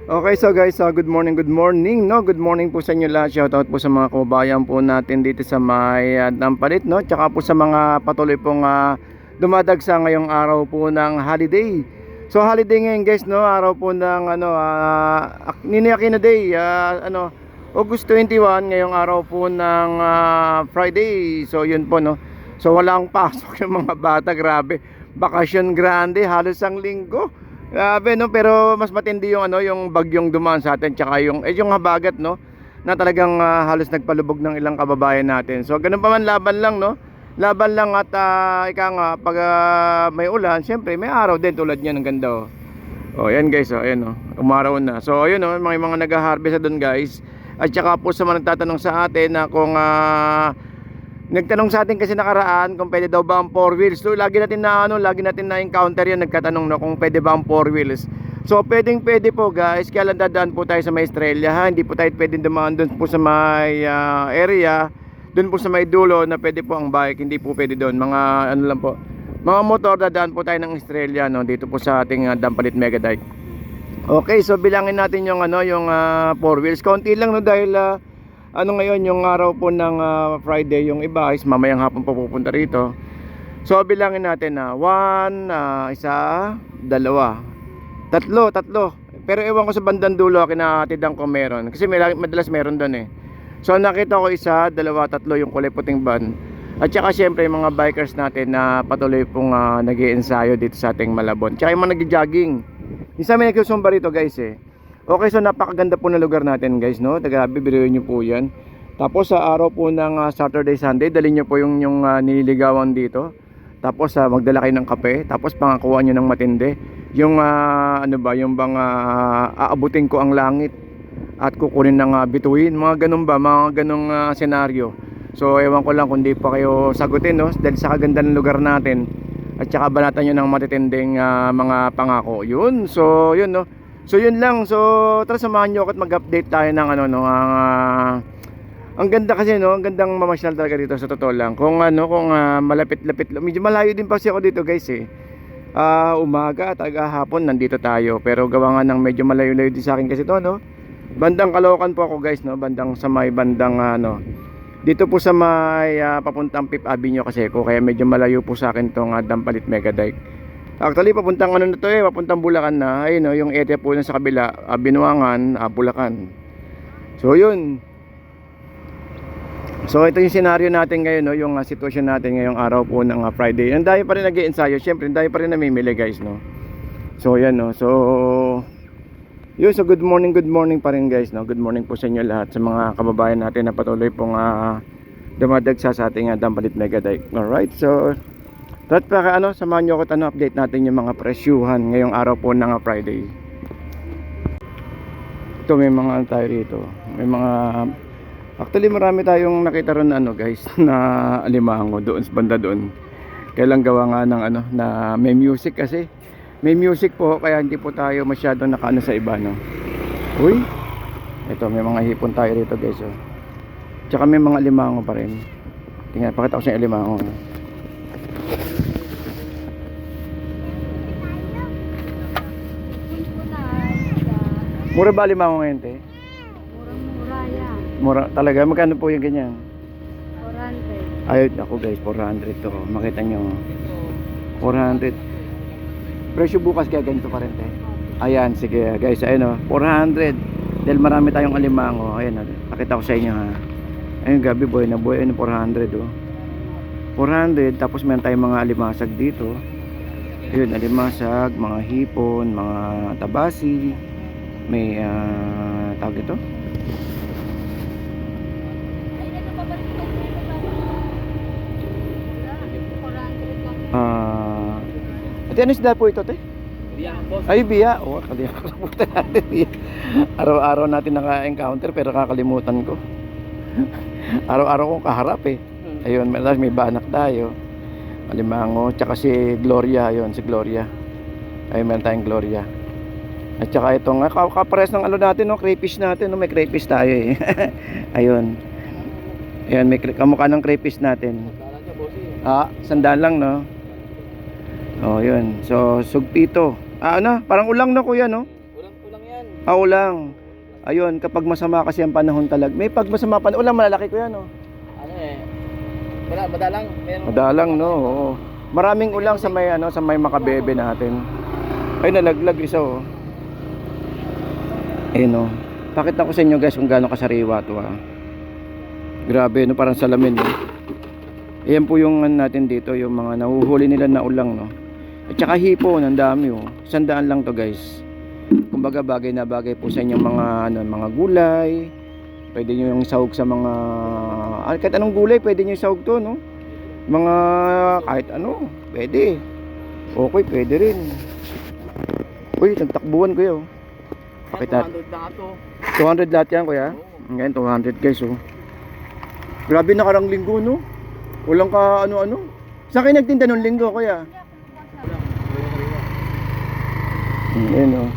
Okay, so guys, good morning, no? Good morning po sa inyo lahat. Shoutout po sa mga kababayan po natin dito sa may Dampalit, no? Tsaka po sa mga patuloy pong dumadagsa ngayong araw po ng holiday. So holiday ngayon guys, no? Araw po ng Ninoy Aquino Day, August 21, ngayong araw po ng Friday. So yun po, no? So walang pasok yung mga bata, grabe. Bakasyon grande, halos ang linggo. Grabe, no, pero mas matindi yung yung bagyong dumaan sa atin, tsaka yung habagat, no, na talagang halos nagpalubog ng ilang kababayan natin. So ganun pa man, laban lang, no. Laban lang at ika nga pag may ulan, syempre may araw din tulad niyan, ang ganda, oh. Oh, yan guys, oh, ayan, oh, umaraw na. So ayun, oh, mga nag-harvest doon, guys. At saka po sa mga nagtatanong sa atin na kung nagtanong sa atin kasi nakaraan kung pwede daw ba ang 4 wheels. So lagi natin na encounter yan, nagkatanong na kung pwede ba ang 4 wheels. So pwede po guys, kaya lang dadaan po tayo sa may Estrella, ha. Hindi po tayo pwedeng dumaan doon po sa may area, doon po sa may dulo na pwede po ang bike, hindi po pwede doon. Mga lang po, mga motor, dadaan po tayo ng Estrella, no, dito po sa ating Dampalit Mega Dike. Okay, so bilangin natin yung 4 wheels. Konti lang, no, dahil ngayon yung araw po ng Friday, yung iba is mamayang hapon po pupunta rito. So bilangin natin na 1, isa, dalawa, tatlo. Pero ewan ko sa bandang dulo, kinahatidan ko meron. Kasi madalas meron doon, eh. So nakita ko isa, dalawa, tatlo yung kulay puting van. At saka syempre yung mga bikers natin na patuloy pong nag-iensayo dito sa ating Malabon. Tsaka yung mga nag-jogging. Isa may nagsusumba rito, guys, eh. Okay, so napakaganda po ng lugar natin, guys, no? Grabe, biruin nyo po yan. Tapos sa araw po ng Saturday, Sunday, dalhin nyo po yung nililigawan dito. Tapos magdala kayo ng kape. Tapos pangakuha nyo ng matindi. Yung yung bang aabutin ko ang langit at kukunin ng bituin. Mga ganun ba, mga ganung senaryo. So ewan ko lang kung di pa kayo sagutin, no? Dahil sa kaganda ng lugar natin. At saka banatan nyo ng matitinding mga pangako. Yun, so yun, no? So yun lang. So tara, samahan nyo ako at mag-update tayo ng ang ganda kasi, no, ang gandang mamasyal talaga dito sa totoo lang. Kung malapit-lapit, medyo malayo din pa kasi ako dito, guys, eh. Umaga at hapon nandito tayo, pero gawa nga ng medyo malayo-layo din sa akin kasi to, no. Bandang Caloocan po ako, guys, no, bandang sa may bandang dito po sa may papuntang 5th Avenue kasi ko, kaya medyo malayo po sa akin tong Dampalit Mega Dike. Actually, papuntang na to, papuntang Bulacan na. Ayun, no, yung area po na sa kabila, Binuangan, Bulacan. So yun. So ito yung scenario natin ngayon, no, yung sitwasyon natin ngayong araw po ng Friday. Ang dami pa rin nag-iensayo, syempre, ang dami pa rin namimili, guys, no. So yan, no. So yun, so good morning pa rin, guys, no. Good morning po sa inyo lahat, sa mga kababayan natin na patuloy pong dumadagsa sa ating Dampalit Mega Dike. Alright, so at para samahan nyo ako at update natin yung mga presyuhan ngayong araw po ng Friday. Ito, may mga tayo rito. May mga, actually marami tayong nakita ron na guys, na alimango doon sa banda doon. Kailang gawa nga ng na may music kasi. May music po, kaya hindi po tayo masyado nakaano sa iba, no. Uy, ito, may mga hipon tayo rito, guys, oh. Tsaka may mga alimango pa rin. Tingnan, pakita ko sa alimango. Mura ba alimango ngayon, te? Murang-mura yan. Mura talaga. Magkano po yung ganyan? 400. Ayun ako, guys, 400 to. Makita nyo, 400. Presyo bukas kaya ganito pa rin, te. Ayan, sige guys, ayun, 400. Dahil marami tayong alimango. Ayan, pakita ko sa inyo, ha. Ayun, gabi, boy na boy. Ayun, 400, oh. 400. Tapos meron tayong mga alimasag dito. Ayun, alimasag, mga hipon, mga tabasi. May tawag ito. Ate, ano isda po ito, te? Biya, boss. Ay, biya. Oh, kalimutan natin. Araw-araw natin naka-encounter pero kakalimutan ko. Araw-araw kong kaharap, eh. Ayun, may banak tayo. Alimango, tsaka si Gloria, ayun, si Gloria. Ayun, meron tayong Gloria. At saka itong kapares ng natin, no, crayfish natin, no, may crayfish tayo, eh. Ayun. Ayun, may kamukha ng crayfish natin. Sandaan lang, no. Oh, yun. So, sugpito. Parang ulang na, kuya, no? Ulang yan. Ulang. Ayun, kapag masama kasi ang panahon talaga. May pag masama panahon, ulang malalaki ko yan, oh. Ano eh, wala, madalang. Meron, Madalang, no? Oo. Maraming ulang sa may, ano, sa may Makabebe natin. Ay, nalaglag isa, oh. Ayun, oh. Pakita ko sa inyo, guys, kung gaano kasariwa to, ah. Grabe, no? Parang salamin, no? Ayan po yung ano natin dito, yung mga nahuhuli nila na ulang, no? At saka hipon, ang dami, oh. 100 lang to, guys. Kumbaga bagay na bagay po sa inyong mga ano, mga gulay. Pwede niyo yung sahog sa mga kahit anong gulay, pwede niyo sahog to, no? Mga kahit ano, pwede. Okay, pwede rin. Uy, nagtakbuhan ko 'yo. Pakita. 200 na ito. 200 lahat yan, kuya. Ngayon 200, guys, oh. Grabe, nakarang linggo, no? Walang ka ano-ano. Sa akin nagtinda nung linggo, kuya. Ayan, oh.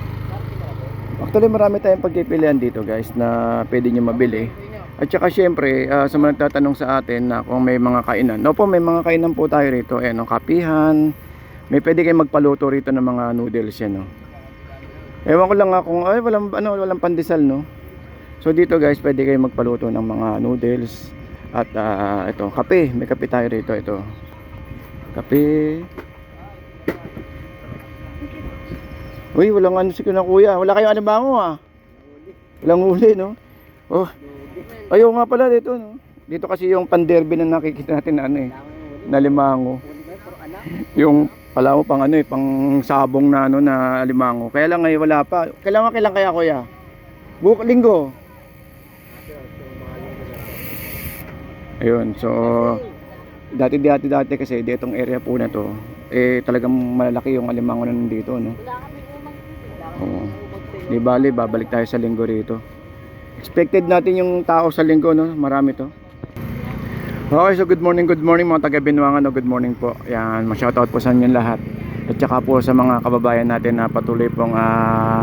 Actually, marami tayong pagpipilian dito, guys, na pwede nyo mabili. At saka syempre, sa mga nagtatanong sa atin na kung may mga kainan. No po, may mga kainan po tayo rito. Ayan, oh, kapihan. May pwede kayong magpaluto rito ng mga noodles yan, no. Ewan ko lang nga kung ay walang pandesal, no. So dito, guys, pwede kayong magpaluto ng mga noodles. At ito, kape. May kape tayo rito, ito. Kape. Uy, walang ano si kuya. Wala kayong alimango, ah. Walang huli, no? Oh. Ayaw nga pala dito, no? Dito kasi yung panderby na nakikita natin na ano, eh, na limango. Yung pala mo pang ano, eh, pang sabong na ano na limango. Kaya lang ngayon wala pa. Kailan kaya, kuya? Linggo. Ayun, so dati kasi ditong area po na to, eh talagang malalaki yung alimango na nandito, no? Oo. Di bali, babalik tayo sa linggo rito. Expected natin yung tao sa linggo, no? Marami to. Okay, so good morning mga taga Binuangan, no? Good morning po. Yan, ma-shoutout po sa inyo lahat. At saka po sa mga kababayan natin na patuloy pong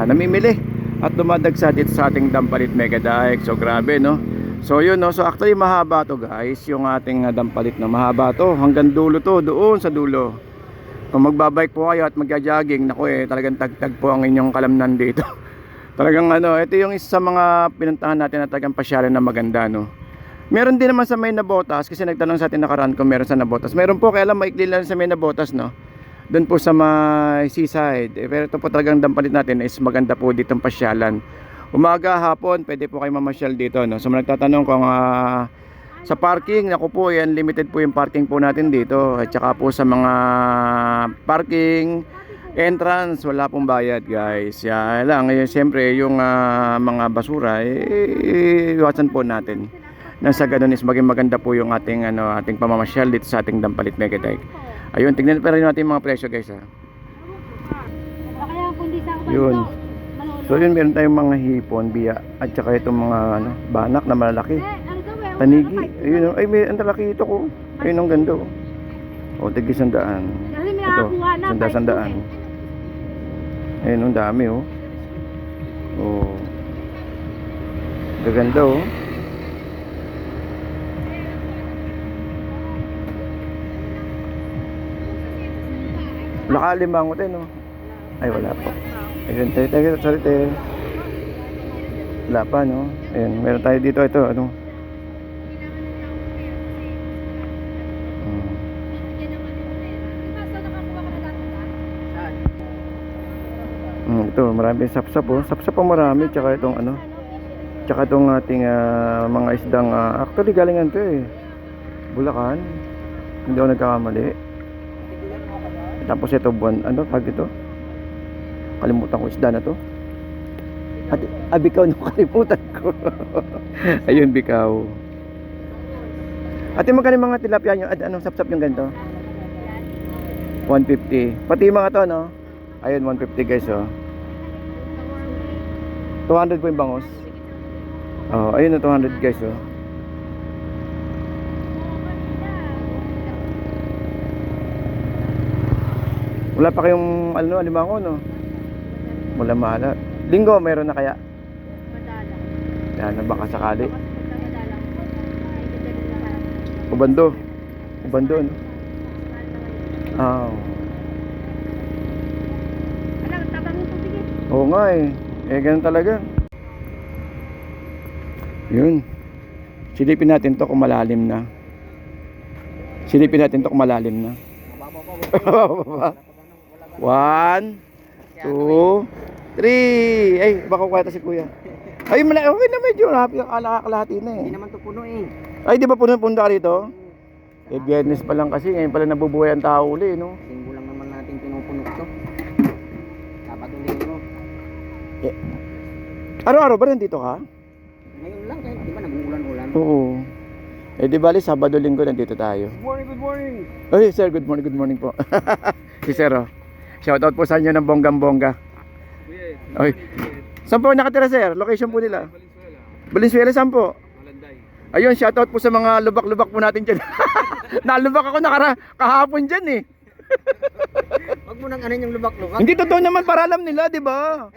namimili at dumadagsa dito sa ating Dampalit Mega Dike. So grabe, no? So yun, no? So actually mahaba to, guys, yung ating Dampalit, no? Mahaba to, hanggang dulo to, doon sa dulo. Kung magbabike po kayo at magja-jogging, naku, eh, talagang tagtag po ang inyong kalamnan dito. Talagang ano, ito yung isa sa mga pinuntahan natin na talagang pasyalan na maganda, no. Meron din naman sa may Nabotas, kasi nagtanong sa atin nakaraan kung meron sa Nabotas. Meron po, kaya lang maikli lang sa may Nabotas, no. Doon po sa may seaside. Pero ito po talagang Dampalit natin is maganda po ditong pasyalan. Umaga, hapon, pwede po kayo mamasyal dito, no. So nagtatanong kung sa parking, naku po, yan, limited po yung parking po natin dito. At saka po sa mga parking entrance, wala pong bayad, guys. Yan lang, siyempre yung mga basura, iwasan po natin. Nang sa ganun is maging maganda po yung ating pamamasyal dito sa ating Dampalit Mega Dike. Ayun, tingnan pa rin natin yung mga presyo, guys, ha. Yun. So yun, meron tayong mga hipon, biya, at saka itong mga banak na malalaki. Tanigi. Ayun, oh. Ay, may ang talaki ito ko. Ayun, ang ganda, oh. O, tigis 100. Ito, 100. Ayun, ang dami, oh. Oh. Gaganda, oh. Wala ka limango tayo, no? Ay, wala pa. Ayun, tayo, sorry, tayo. Wala pa, no? Ayun, meron tayo dito, ito, ano? Ito, marami sapsap, oh. Sapsap pa marami, tsaka itong ano. Tsaka itong ating mga isdang actually galingan to, eh. Bulacan. Hindi ako nagkakamali. Tapos ito buwan, ano pag ito? Kalimutan ko isda na to. At bikaw na kalimutan ko. Ayun, bikaw. Ate, magkano mga tilapia nyo? Anong sapsap yung ganito? 150. Pati yung mga to, no? Ayun, 150, guys, oh. 200 po yung bangos. Oh, ayun na 200, guys, oh. Wala pa kayong alimango, no? Wala mahala. Linggo meron na kaya? Yan, baka sakali. Ubando, no? Oo nga, eh. ganun talaga. Yun. Silipin natin to kung malalim na. Silipin natin to kung malalim na. One, two, three. Ay, baka kwenta si kuya. Ay, okay na, medyo nakakalahati na eh. Hindi naman to puno eh. Ay, di ba puno-punta rito? Eh, Biyernes pa lang kasi, ngayon pala nabubuhay ang tao uli, no? Linggo lang naman natin pinupuno to. Dapat yung linggo. Araw-araw ba nandito ka? Ngayon lang kahit di ba nag-uulan-ulan. Oo. Eh, di bali, Sabado, Linggo nandito tayo. Good morning. Ay, sir, good morning po. Si sir, oh. Shoutout po sa inyo ng bonggang-bongga. Ay. Saan po nakatira, sir? Location po nila? Valenzuela, saan po? Ayun, shoutout po sa mga lubak-lubak po natin dyan. Nalubak ako kahapon dyan eh. Wag mo nang ano yung lubak-lubak. Hindi totoo naman para alam nila, di ba?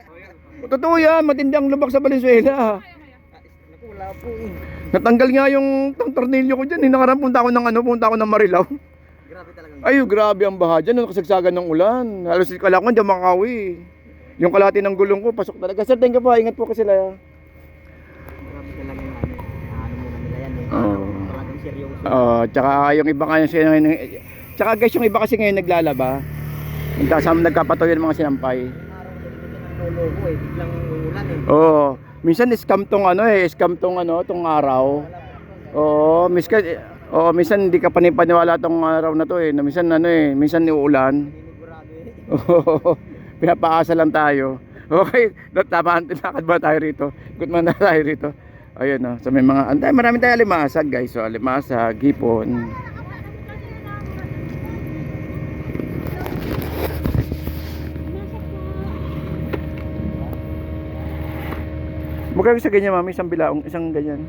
Totoo yan, matindi ang lubak sa Valenzuela. Naku, wala po eh. Natanggal nga yung tornilyo ko dyan. Nakaraan punta ako ng Marilao. Grabe talagang. Ay, grabe ang baha dyan. Kasagsagan ng ulan. Halos kala ko dyan makawi. Yung kalahati ng gulong ko, pasok talaga. Sir, thank you po. Ingat po kasi sila. Grabe talaga yung ano muna nila yan eh. Talagang seryoso. Tsaka yung iba kasi tsaka guys, yung iba kasi ngayon naglalaba. Nagkapatoy yung mga sinampay. Lolo ko eh, biglang uulan eh. Oo. Minsan scam tong tong araw. Oo, minsan hindi ka panipaniwala tong araw na to eh. Na minsan uulan. Oo. Pinapaasa lang tayo. Okay, tamaan tinakad ba tayo rito? Good man na tayo rito. Ayun oh, so may mga marami tayong alimasag guys. So alimasag, hipon. Magkano sa ganyan, mami? Isang bilaong, isang ganyan.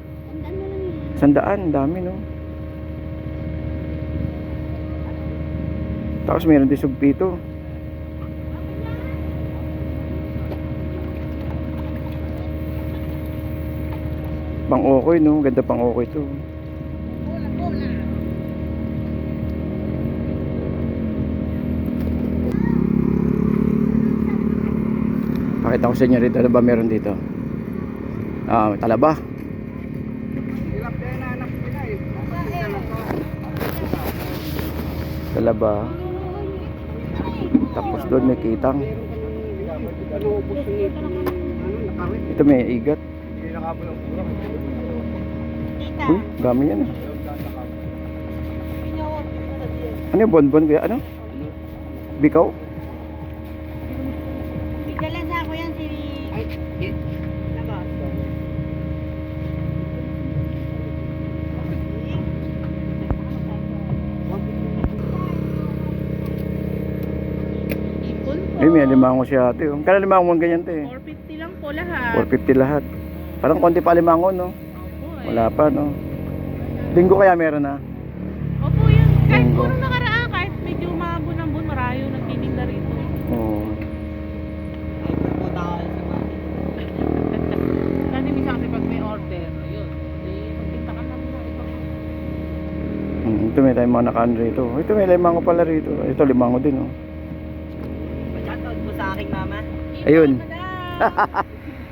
100, dami, no? Tapos mayroon din sugpito. Pang-okoy, no? Ganda pang-okoy to. Pakita ko sa inyo rito. Ano ba meron dito? Talaba. Talaba. Tapos doon may kitang. Ito may igat. Uy, dami yan. Ano yung bonbon kaya? Ano? Bikaw? Bigla sa ako yan si... Ay, may alimango siya ate. Kaya alimango ganyan te. 450 lang po lahat. 450 lahat. Parang konti pa alimango, no? Opo, Wala pa, no? Linggo kaya meron na? Opo, yun. Kahit Linggo. puro nakaraan, kahit medyo mabun-ambun, marayo nagtitinda rito. Oo. Ay, po tayo sa market. Kasi minsan kasi pag may order, ayun. Magtinda ka namin na ibang... Ito may tayong mga nakaan rito. Ito may limango pala rito. Ito limango din, oh. Shoutout po sa aking mama. Ayun.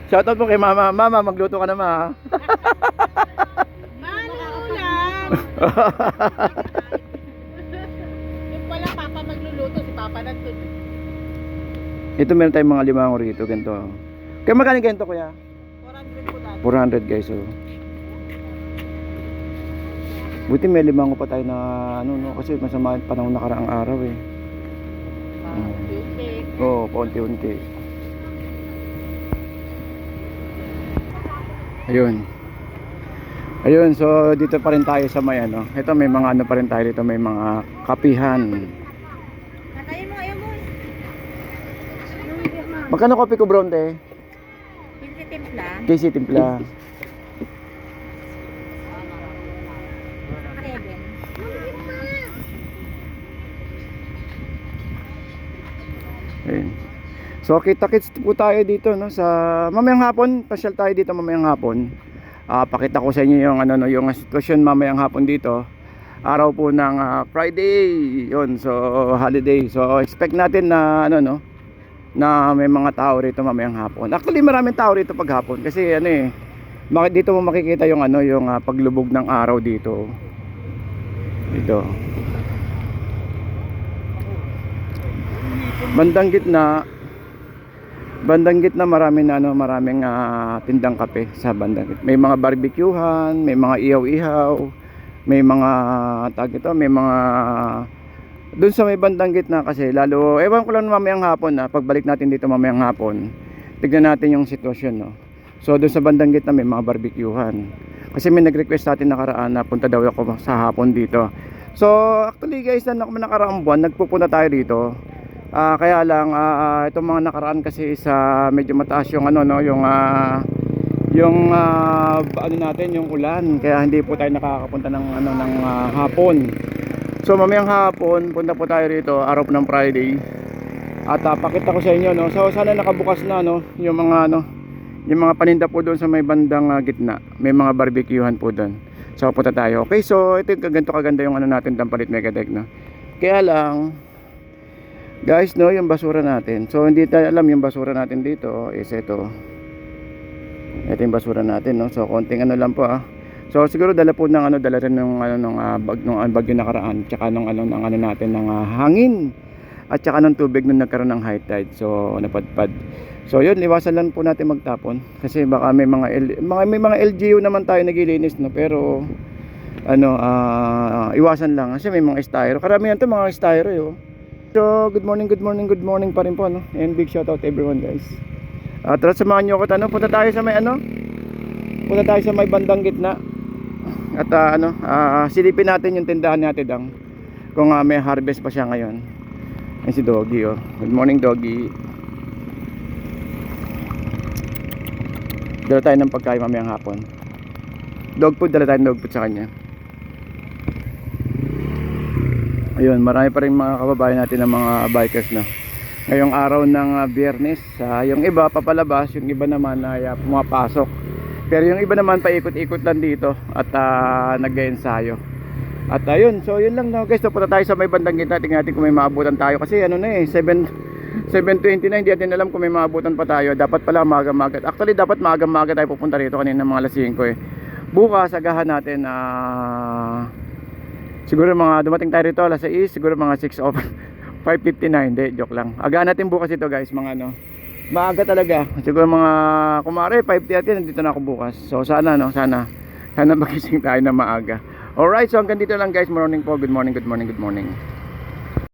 Shoutout po kay mama. Mama, magluto ka na ma. Manulang! Yung pala, papa magluluto, si papa nandun. Ito meron tayong mga limango rito. Ganito. Kaya magkano ganito kuya? 400 po dati. 400 guys, oh. Buti may limango pa tayo na ano, no? Kasi masama panahon na karaang araw eh. Oo, paunti-unti. Ayun. Ayun, so dito pa rin tayo sa may ano. Ito may mga ano pa rin tayo dito, may mga kapihan. Natayin mo, ayaw mo. Magkano kopi ko bronte? 50 timpla. KC timpla. 7. Ayun. So kita-kits po tayo dito no sa mamayang hapon, pasyal tayo dito mamayang hapon. Pakita ko sa inyo yung ano no, yung sitwasyon mamayang hapon dito. Araw po ng Friday, 'yon. So holiday. So expect natin na ano no, na may mga tao rito mamayang hapon. Actually maraming tao rito pag hapon kasi ano eh, dito mo makikita yung ano, yung paglubog ng araw dito. Dito. Bandang gitna maraming ano, maraming tindang kape sa bandang gitna. May mga barbecuehan, may mga ihaw-ihaw, may mga tag ito, may mga doon sa may bandang gitna kasi lalo, ewan ko lang mamayang hapon pagbalik natin dito mamayang hapon, tignan natin yung sitwasyon, no. So doon sa bandang gitna may mga barbecuehan. Kasi may nag-request sa atin nakaraan na punta daw ako sa hapon dito. So actually guys, nakaraang buwan nagpupunta tayo dito. Kaya lang itong mga nakaraan kasi sa medyo mataas yung ano, no, yung ano natin, yung ulan, kaya hindi po tayo nakakapunta ng ano, ng hapon. So mamayang hapon punta po tayo rito, araw ng Friday. At pakita ko sa inyo, no. So sana nakabukas na, no, yung mga ano, yung mga paninda po doon sa may bandang gitna. May mga barbecuehan po doon. So punta tayo. Okay, so ito yung ganito kaganda yung ano natin, Dampalit Megadeck, no. Kaya lang guys, no, yung basura natin. So hindi tayo alam yung basura natin dito is ito. Ito yung basura natin, no. So konting ano lang po So siguro dala po ng ano, dala rin ng ano ng bagyo nakaraan, tsaka ng ano ng ano natin ng hangin at tsaka ng tubig nung nagkaroon ng high tide. So napadpad. So yun, iwasan lang po natin magtapon kasi baka may mga LGU naman tayo naglilinis, no, pero ano iwasan lang kasi may mga styro. Karamihan to mga styro, So good morning pa rin po, no. And big shout out everyone, guys. Tara samahan niyo ako punta tayo sa may ano. Punta tayo sa may bandang gitna. At silipin natin yung tindahan ni Ate Dang. Kung may harvest pa siya ngayon. Ayan si Doggy, Good morning, Doggy. Dala tayo ng pagkain mamayang hapon. Dog food, dala tayo ng dog food sa kanya. Ayun, marami pa rin mga kababayan natin ng mga bikers, no. Ngayong araw ng Biyernes, yung iba papalabas, yung iba naman ay pumapasok. Pero yung iba naman paikot-ikot lang dito at nag-ensayo. At ayun, so yun lang, no, guys. So punta tayo sa may bandang gitna, tingnan natin kung may maabutan tayo kasi ano na 7:29, hindi natin alam kung may maabutan pa tayo. Dapat pala maaga-maaga. Actually dapat maaga-maaga tayo pupunta rito kanina mga alas 5 Bukas agahan natin siguro mga dumating tayo rito alas 6, siguro mga 6 of 5:59, hindi, joke lang. Agahan natin bukas ito, guys, mga ano. Maaga talaga. Siguro mga kumare 5:30 nandito na ako bukas. So sana magising tayo na maaga. Alright, so hanggang dito lang, guys. Morning po. Good morning.